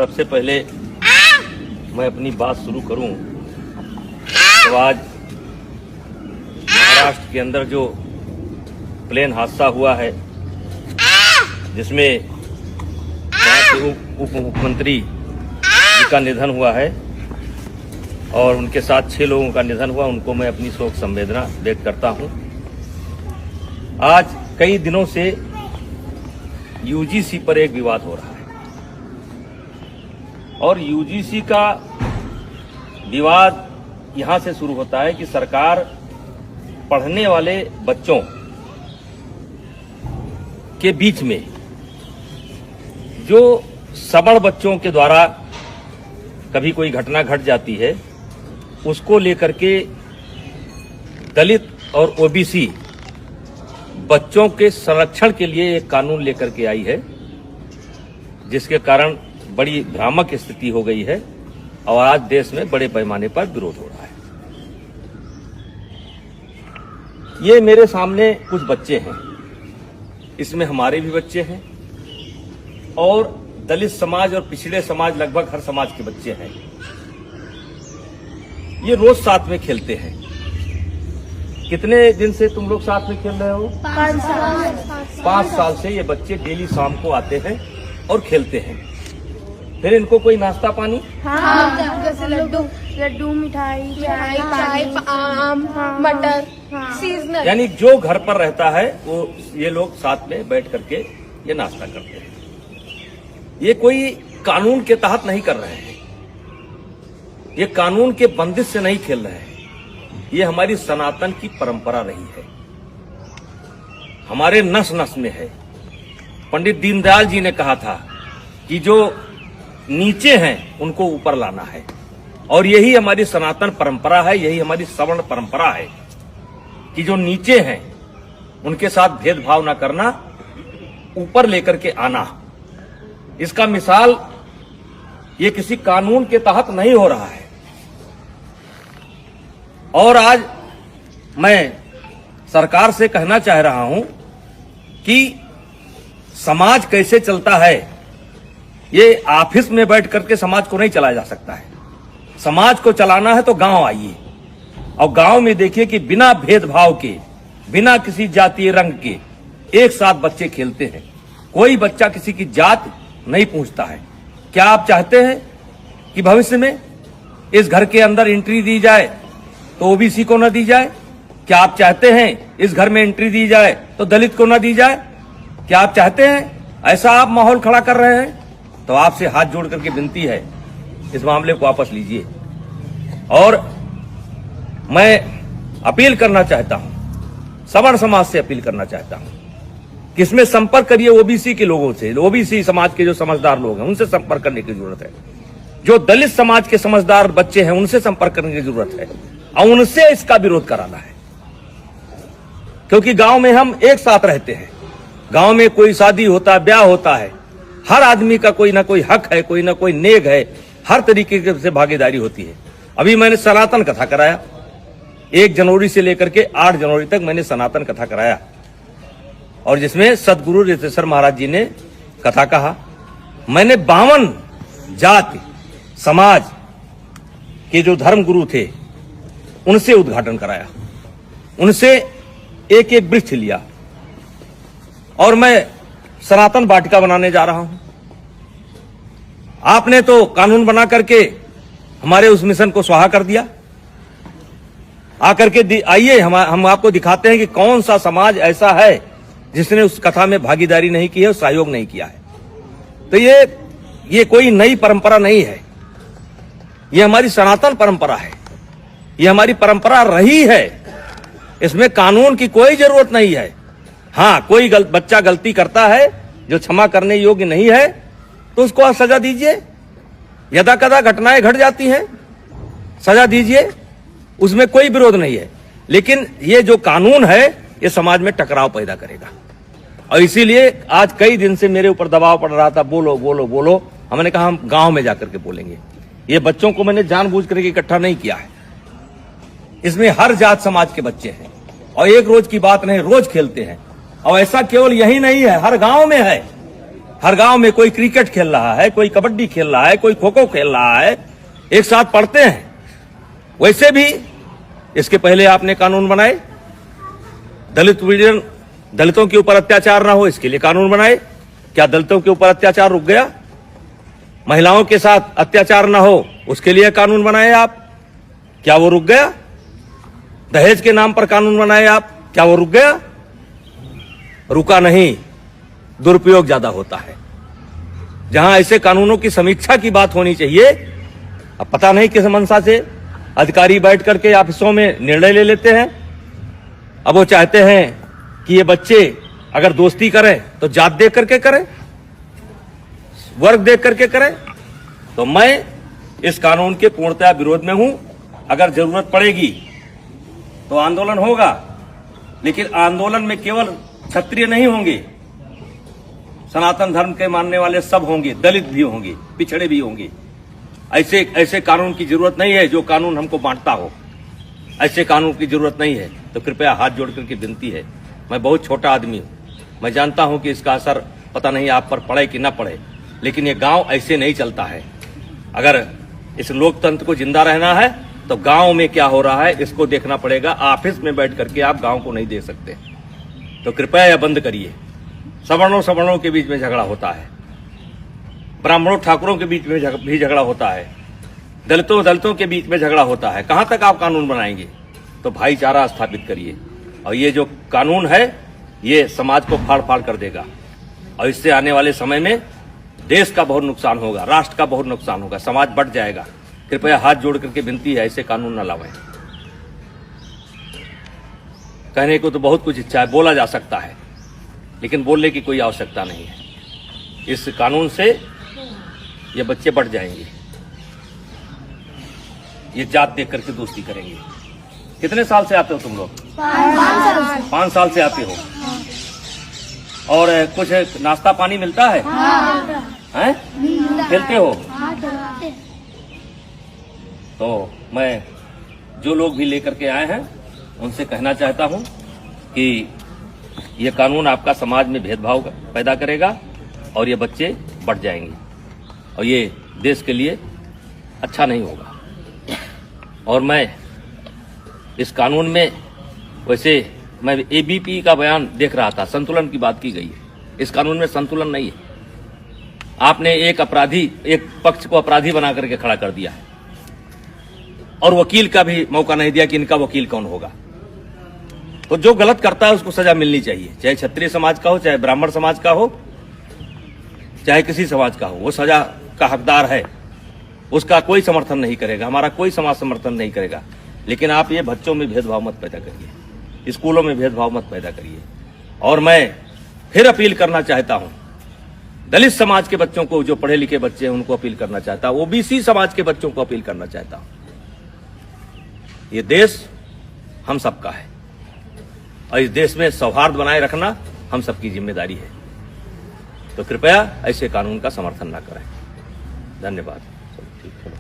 सबसे पहले मैं अपनी बात शुरू करूं तो आज महाराष्ट्र के अंदर जो प्लेन हादसा हुआ है जिसमें वहाँ के उप मुख्यमंत्री जी का निधन हुआ है और उनके साथ 6 लोगों का निधन हुआ, उनको मैं अपनी शोक संवेदना व्यक्त करता हूं। आज कई दिनों से यूजीसी पर एक विवाद हो रहा है और यूजीसी का विवाद यहां से शुरू होता है कि सरकार पढ़ने वाले बच्चों के बीच में जो सबड़ बच्चों के द्वारा कभी कोई घटना घट जाती है उसको लेकर के दलित और ओबीसी बच्चों के संरक्षण के लिए एक कानून लेकर के आई है, जिसके कारण बड़ी भ्रामक स्थिति हो गई है और आज देश में बड़े पैमाने पर विरोध हो रहा है। ये मेरे सामने कुछ बच्चे हैं, इसमें हमारे भी बच्चे हैं और दलित समाज और पिछड़े समाज, लगभग हर समाज के बच्चे हैं। ये रोज साथ में खेलते हैं। कितने दिन से तुम लोग साथ में खेल रहे हो? 5 साल से ये बच्चे डेली शाम को आते हैं और खेलते हैं। फिर इनको कोई नाश्ता पानी? हाँ, जैसे लड्डू, मिठाई, चाय, आम, मटर, सीजनल। यानी जो घर पर रहता है वो ये लोग साथ में बैठ करके ये नाश्ता करते हैं। ये कोई कानून के तहत नहीं कर रहे हैं, ये कानून के बंदिश से नहीं खेल रहे हैं। ये हमारी सनातन की परंपरा रही है, हमारे नस नस में है। पंडित दीनदयाल जी ने कहा था कि जो नीचे हैं उनको ऊपर लाना है और यही हमारी सनातन परंपरा है, यही हमारी सवर्ण परंपरा है कि जो नीचे हैं उनके साथ भेदभाव ना करना, ऊपर लेकर के आना। इसका मिसाल ये किसी कानून के तहत नहीं हो रहा है। और आज मैं सरकार से कहना चाह रहा हूं कि समाज कैसे चलता है, ये ऑफिस में बैठ करके समाज को नहीं चलाया जा सकता है। समाज को चलाना है तो गांव आइए और गांव में देखिए कि बिना भेदभाव के, बिना किसी जातीय रंग के एक साथ बच्चे खेलते हैं। कोई बच्चा किसी की जात नहीं पूछता है। क्या आप चाहते हैं कि भविष्य में इस घर के अंदर एंट्री दी जाए तो ओबीसी को न दी जाए? क्या आप चाहते हैं इस घर में एंट्री दी जाए तो दलित को न दी जाए? क्या आप चाहते हैं ऐसा आप माहौल खड़ा कर रहे हैं? तो आपसे हाथ जोड़ करके विनती है, इस मामले को वापस लीजिए। और मैं अपील करना चाहता हूं, सवर्ण समाज से अपील करना चाहता हूं कि इसमें संपर्क करिए ओबीसी के लोगों से। ओबीसी समाज के जो समझदार लोग हैं उनसे संपर्क करने की जरूरत है। जो दलित समाज के समझदार बच्चे हैं उनसे संपर्क करने की जरूरत है और उनसे इसका विरोध कराना है, क्योंकि गांव में हम एक साथ रहते हैं। गांव में कोई शादी होता है, ब्याह होता है, हर आदमी का कोई ना कोई हक है, कोई ना कोई नेग है, हर तरीके से भागीदारी होती है। अभी मैंने सनातन कथा कराया, 1 जनवरी से लेकर के 8 जनवरी तक मैंने सनातन कथा कराया और जिसमें सदगुरु रितेश्वर महाराज जी ने कथा कहा। मैंने 52 जाति समाज के जो धर्म गुरु थे उनसे उद्घाटन कराया, उनसे एक एक वृक्ष लिया और मैं सनातन वाटिका बनाने जा रहा हूं। आपने तो कानून बना करके हमारे उस मिशन को स्वाहा कर दिया। आकर के आइए हम आपको दिखाते हैं कि कौन सा समाज ऐसा है जिसने उस कथा में भागीदारी नहीं की है और सहयोग नहीं किया है। तो ये कोई नई परंपरा नहीं है, ये हमारी सनातन परंपरा है, ये हमारी परंपरा रही है। इसमें कानून की कोई जरूरत नहीं है। हाँ, कोई बच्चा गलती करता है जो क्षमा करने योग्य नहीं है तो उसको आप सजा दीजिए। यदा कदा घटनाएं घट जाती हैं, सजा दीजिए, उसमें कोई विरोध नहीं है। लेकिन ये जो कानून है ये समाज में टकराव पैदा करेगा और इसीलिए आज कई दिन से मेरे ऊपर दबाव पड़ रहा था, बोलो बोलो बोलो। हमने कहा हम गांव में जाकर के बोलेंगे। ये बच्चों को मैंने जानबूझ करके इकट्ठा नहीं किया है, इसमें हर जात समाज के बच्चे हैं और एक रोज की बात नहीं, रोज खेलते हैं। और ऐसा केवल यही नहीं है, हर गांव में है। हर गांव में कोई क्रिकेट खेल रहा है, कोई कबड्डी खेल रहा है, कोई खो खो खेल रहा है, एक साथ पढ़ते हैं। वैसे भी इसके पहले आपने कानून बनाए, दलितों के ऊपर अत्याचार ना हो इसके लिए कानून बनाए। क्या दलितों के ऊपर अत्याचार रुक गया? महिलाओं के साथ अत्याचार ना हो उसके लिए कानून बनाए आप, क्या वो रुक गया? दहेज के नाम पर कानून बनाए आप, क्या वो रुक गया? रुका नहीं, दुरुपयोग ज्यादा होता है। जहां ऐसे कानूनों की समीक्षा की बात होनी चाहिए, अब पता नहीं किस मंशा से अधिकारी बैठ करके ऑफिसों में निर्णय ले लेते हैं। अब वो चाहते हैं कि ये बच्चे अगर दोस्ती करें तो जात देख करके करें, वर्ग देख करके करें। तो मैं इस कानून के पूर्णतः विरोध में हूं। अगर जरूरत पड़ेगी तो आंदोलन होगा, लेकिन आंदोलन में केवल क्षत्रिय नहीं होंगे, सनातन धर्म के मानने वाले सब होंगे, दलित भी होंगे, पिछड़े भी होंगे। ऐसे कानून की जरूरत नहीं है जो कानून हमको बांटता हो। ऐसे कानून की जरूरत नहीं है। तो कृपया हाथ जोड़ करके विनती है, मैं बहुत छोटा आदमी हूं, मैं जानता हूं कि इसका असर पता नहीं आप पर पड़े कि ना पड़े, लेकिन ये गांव ऐसे नहीं चलता है। अगर इस लोकतंत्र को जिंदा रहना है तो गांव में क्या हो रहा है इसको देखना पड़ेगा। ऑफिस में बैठ करके आप गांव को नहीं दे सकते। तो कृपया यह बंद करिए। सवर्णों के बीच में झगड़ा होता है, ब्राह्मणों ठाकुरों के बीच में भी झगड़ा होता है, दलितों के बीच में झगड़ा होता है। कहां तक आप कानून बनाएंगे? तो भाईचारा स्थापित करिए। और ये जो कानून है ये समाज को फाड़ फाड़ कर देगा, और इससे आने वाले समय में देश का बहुत नुकसान होगा, राष्ट्र का बहुत नुकसान होगा, समाज बढ़ जाएगा। कृपया हाथ जोड़ करके विनती है, ऐसे कानून न लाएं। कहने को तो बहुत कुछ इच्छा है, बोला जा सकता है, लेकिन बोलने की कोई आवश्यकता नहीं है। इस कानून से ये बच्चे बढ़ जाएंगे, ये जात देख करके दोस्ती करेंगे। कितने साल से आते हो तुम लोग? 5 साल से आते हो। और कुछ नाश्ता पानी मिलता है? हैं? खेलते हो? तो मैं जो लोग भी लेकर के आए हैं उनसे कहना चाहता हूं कि ये कानून आपका समाज में भेदभाव पैदा करेगा और ये बच्चे बढ़ जाएंगे, और ये देश के लिए अच्छा नहीं होगा। और मैं इस कानून में, वैसे मैं एबीपी का बयान देख रहा था, संतुलन की बात की गई है। इस कानून में संतुलन नहीं है। आपने एक पक्ष को अपराधी बना करके खड़ा कर दिया है, और वकील का भी मौका नहीं दिया कि इनका वकील कौन होगा। तो जो गलत करता है उसको सजा मिलनी चाहिए, चाहे क्षत्रिय समाज का हो, चाहे ब्राह्मण समाज का हो, चाहे किसी समाज का हो, वो सजा का हकदार है। उसका कोई समर्थन नहीं करेगा, हमारा कोई समाज समर्थन नहीं करेगा। लेकिन आप ये बच्चों में भेदभाव मत पैदा करिए, स्कूलों में भेदभाव मत पैदा करिए। और मैं फिर अपील करना चाहता हूं, दलित समाज के बच्चों को, जो पढ़े लिखे बच्चे हैं उनको अपील करना चाहता हूं, ओबीसी समाज के बच्चों को अपील करना चाहता हूं। ये देश हम सबका है, और इस देश में सौहार्द बनाए रखना हम सबकी जिम्मेदारी है। तो कृपया ऐसे कानून का समर्थन न करें। धन्यवाद। ठीक है।